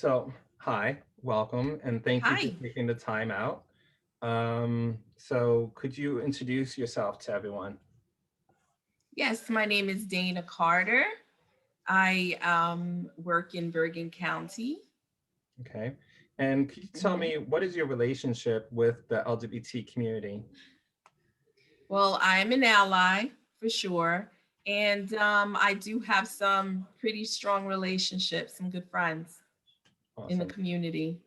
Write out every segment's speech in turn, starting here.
Hi, welcome, and thank you for Hi. taking the time out. So could you introduce yourself to everyone? Yes, my name is Dana Carter. I work in Bergen County. Okay. And could you tell Mhm. me what is your relationship with the LGBT community? Well, I'm an ally for sure. And I do have some pretty strong relationships, some good friends in the Awesome. community.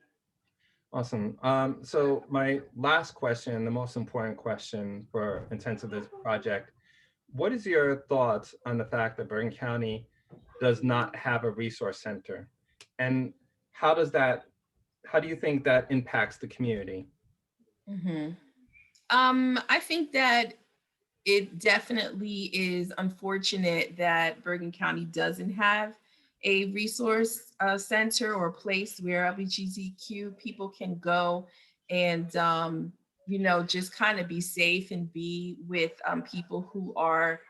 Awesome. So my last question, the most important question for intent of this project, what is your thoughts on the fact that Bergen County does not have a resource center? And how does that, how do you think that impacts the community? hmm I think that it definitely is unfortunate that Bergen County doesn't have a resource center or place where LGBTQ people can go and, just kind of be safe and be with people who are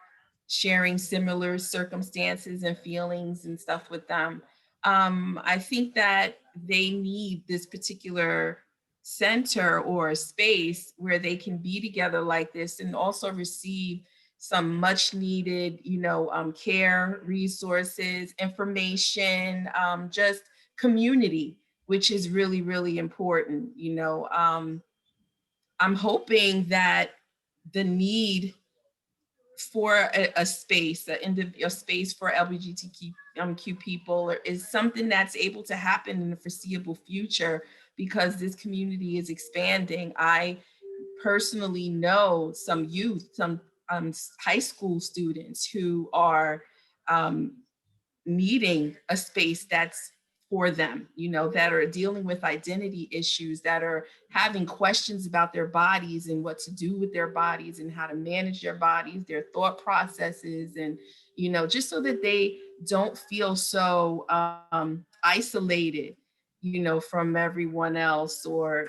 sharing similar circumstances and feelings and stuff with them. I think that they need this particular center or space where they can be together like this and also receive some much needed, care, resources, information, just community, which is really, really important. I'm hoping that the need for a space, a space for LGBTQ people is something that's able to happen in the foreseeable future because this community is expanding. I personally know some youth, some high school students who are um, needing a space that's for them, that are dealing with identity issues, that are having questions about their bodies and what to do with their bodies and how to manage their bodies, their thought processes, and, just so that they don't feel so isolated, from everyone else or,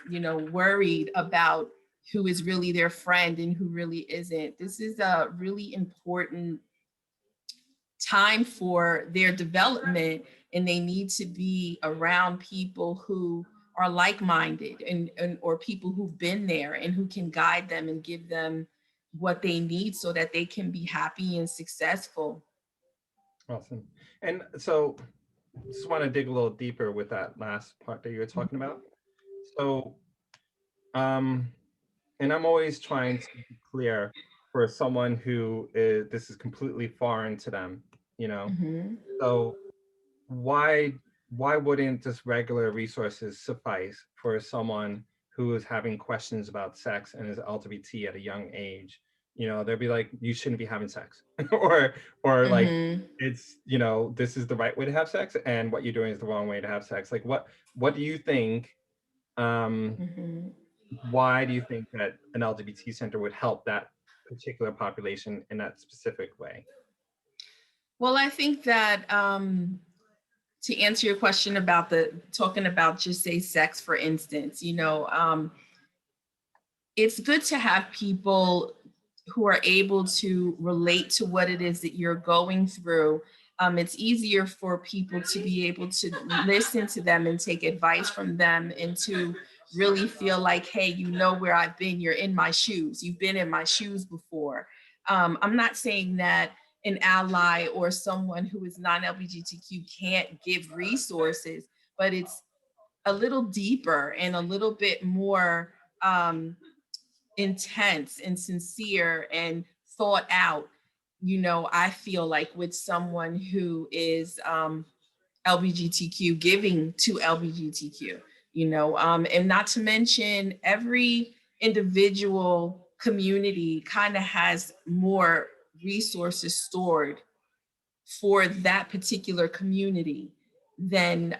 worried about who is really their friend and who really isn't. This is a really important time for their development, and they need to be around people who are like-minded and or people who've been there and who can guide them and give them what they need so that they can be happy and successful. Awesome. And so just want to dig a little deeper with that last part that you were talking about. So, um, and I'm always trying to be clear for someone who is, this is completely foreign to them, you know? Mm-hmm. So why why wouldn't just regular resources suffice for someone who is having questions about sex and is LGBT at a young age? You know, they'll be like, you shouldn't be having sex, or like, Mm-hmm. it's, you know, this is the right way to have sex, and what you're doing is the wrong way to have sex. Like, what do you think? Um, Mm-hmm. why do you think that an LGBT center would help that particular population in that specific way? Well, I think that to answer your question about the talking about just say sex, for instance, it's good to have people who are able to relate to what it is that you're going through. It's easier for people to be able to listen to them and take advice from them and to really feel like, hey, you know where I've been, you're in my shoes, you've been in my shoes before. I'm not saying that an ally or someone who is non LGBTQ can't give resources, but it's a little deeper and a little bit more intense and sincere and thought out, I feel like with someone who is LGBTQ giving to LGBTQ, and not to mention every individual community kind of has more resources stored for that particular community than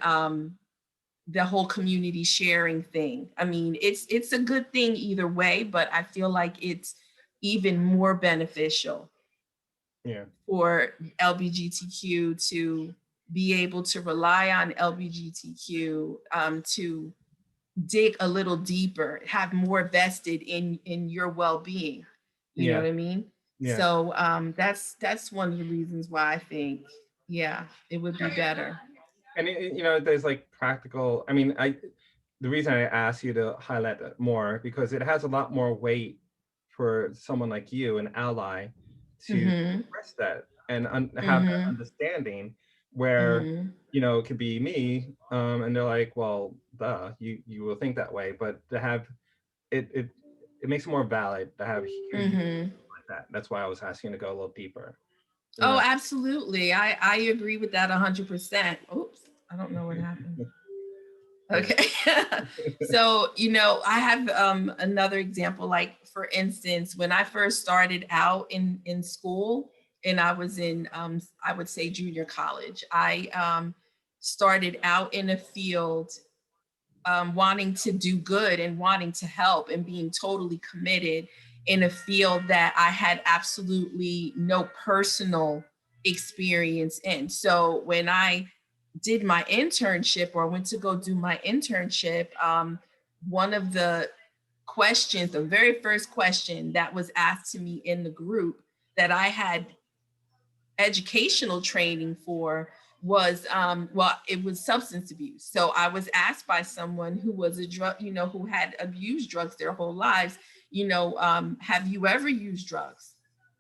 the whole community sharing thing. I mean, it's a good thing either way, but I feel like it's even more beneficial Yeah. for LGBTQ to be able to rely on LGBTQ to dig a little deeper, have more vested in your well-being. You know Yeah. what I mean? Yeah. So that's one of the reasons why I think, yeah, it would be better. And you know, there's like practical. I mean, the reason I asked you to highlight that more because it has a lot more weight for someone like you, an ally, to Mm-hmm. express that and have that Mm-hmm. understanding where, Mm-hmm. you know, it could be me, and they're like, well, duh, you will think that way, but to have it it makes it more valid to have hear you Mm-hmm. like that. That's why I was asking to go a little deeper, you Oh, know. absolutely. I agree with that 100%. Oops, I don't know what happened. Yeah. Okay. So, I have another example. Like, for instance, when I first started out in school and I was in, I would say, junior college, I started out in a field, wanting to do good and wanting to help and being totally committed in a field that I had absolutely no personal experience in. So when I did my internship or went to go do my internship, one of the questions, the very first question that was asked to me in the group that I had educational training for was, well, it was substance abuse. So I was asked by someone who was a drug, who had abused drugs their whole lives, have you ever used drugs?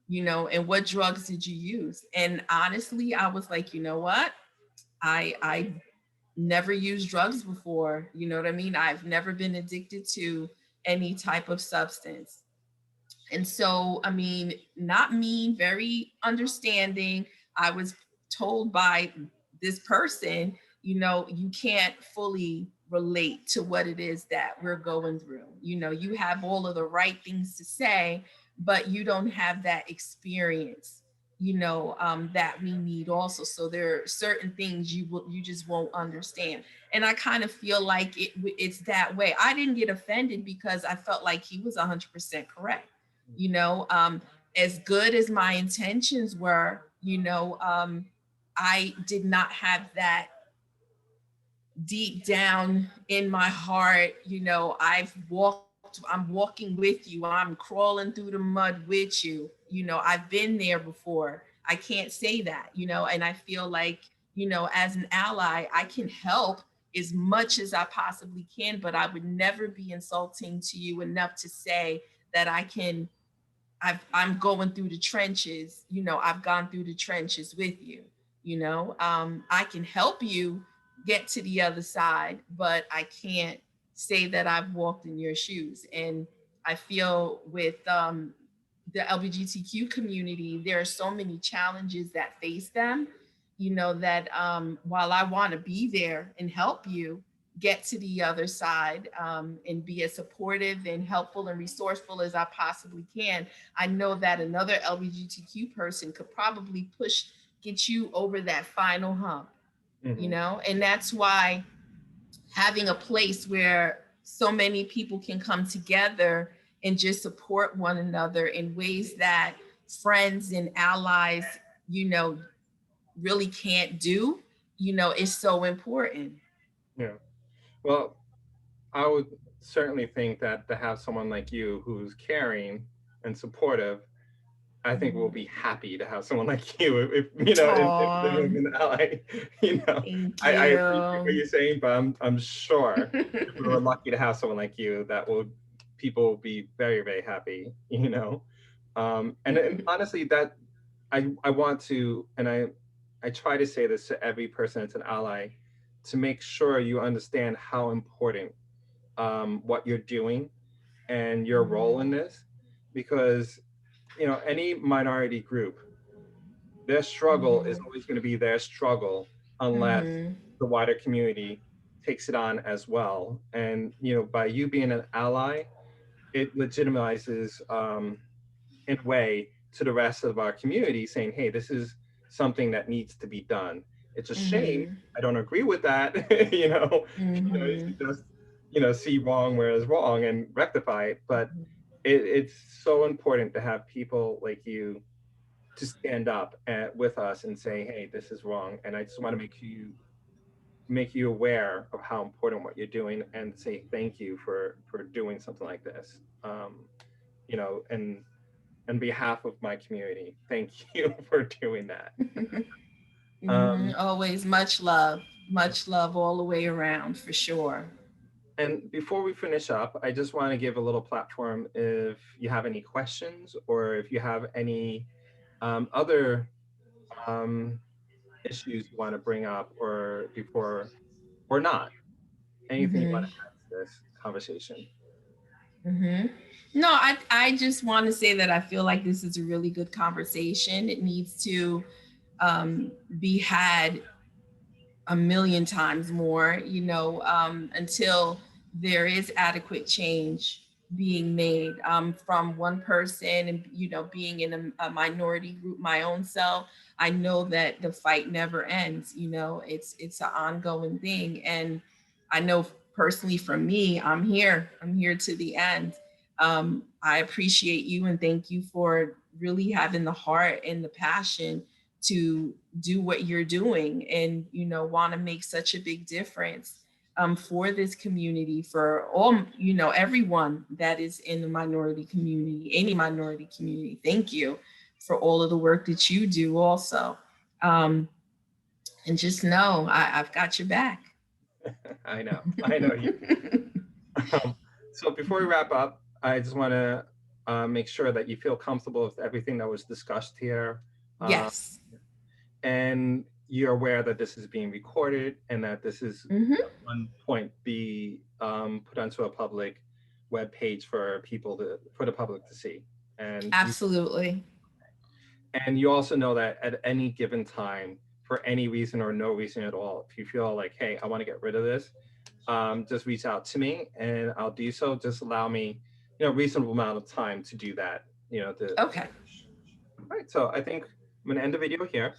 And what drugs did you use? And honestly, I was like, you know what? I never used drugs before. You know what I mean? I've never been addicted to any type of substance. And so, I mean, not mean, very understanding. I was told by this person, you can't fully relate to what it is that we're going through. You have all of the right things to say, but you don't have that experience, that we need also. So there are certain things you just won't understand. And I kind of feel like it's that way. I didn't get offended because I felt like he was 100% correct. you know um as good as my intentions were, I did not have that deep down in my heart. I'm walking with you, I'm crawling through the mud with you. I've been there before. I can't say that. And I feel like, as an ally, I can help as much as I possibly can, but I would never be insulting to you enough to say that I'm going through the trenches. I've gone through the trenches with you. I can help you get to the other side, but I can't say that I've walked in your shoes. And I feel with the LGBTQ community, there are so many challenges that face them. That while I want to be there and help you get to the other side, and be as supportive and helpful and resourceful as I possibly can, I know that another LGBTQ person could probably get you over that final hump, Hmm. and that's why having a place where so many people can come together and just support one another in ways that friends and allies, you know, really can't do, is so important. Yeah. Well, I would certainly think that to have someone like you who's caring and supportive, I think we'll be happy to have someone like you if you know if Oh, living in LA. You know, thank I appreciate what you. you're saying, but I'm sure if we were lucky to have someone like you, that will people will be very very happy. You know, and honestly, that I want to and I try to say this to every person that's an ally to make sure you understand how important what you're doing and your role in this because you know any minority group their struggle is Mhm. always going to be their struggle unless Mhm. the wider community takes it on as well and you know by you being an ally it legitimizes in a way to the rest of our community saying hey this is something that needs to be done it's a shame Mhm. I don't agree with that you Mhm. should just you know see wrong where is wrong and rectify it but it's so important to have people like you to stand up with us and say, "Hey, this is wrong," and I just want to make you aware of how important what you're doing and say thank you for doing something like this. You know, and on behalf of my community, thank you for doing that. Mhm. Um, Always much love. Much love all the way around for sure. And before we finish up, I just want to give a little platform if you have any questions or if you have any other um, issues you want to bring up or before or not, anything you want Hmm. to add to this conversation. Hmm. No, I just want to say that I feel like this is a really good conversation. It needs to be had a million times more, until there is adequate change being made from one person and, being in a minority group, my own self. I know that the fight never ends, it's an ongoing thing. And I know personally for me, I'm here to the end. I appreciate you and thank you for really having the heart and the passion to do what you're doing and want to make such a big difference for this community, for all, everyone that is in the minority community, any minority community. Thank you for all of the work that you do also. And just know I've got your back. I know you. So before we wrap up, I just want to make sure that you feel comfortable with everything that was discussed here. Uh, Yes. and you're aware that this is being recorded and that this is Hmm. at one point be put onto a public web page for the public to see. Absolutely. And you also know that at any given time, for any reason or no reason at all, if you feel like, hey, I want to get rid of this, just reach out to me and I'll do so. Just allow me, reasonable amount of time to do that. Okay. Right. So I think I'm gonna end the video here.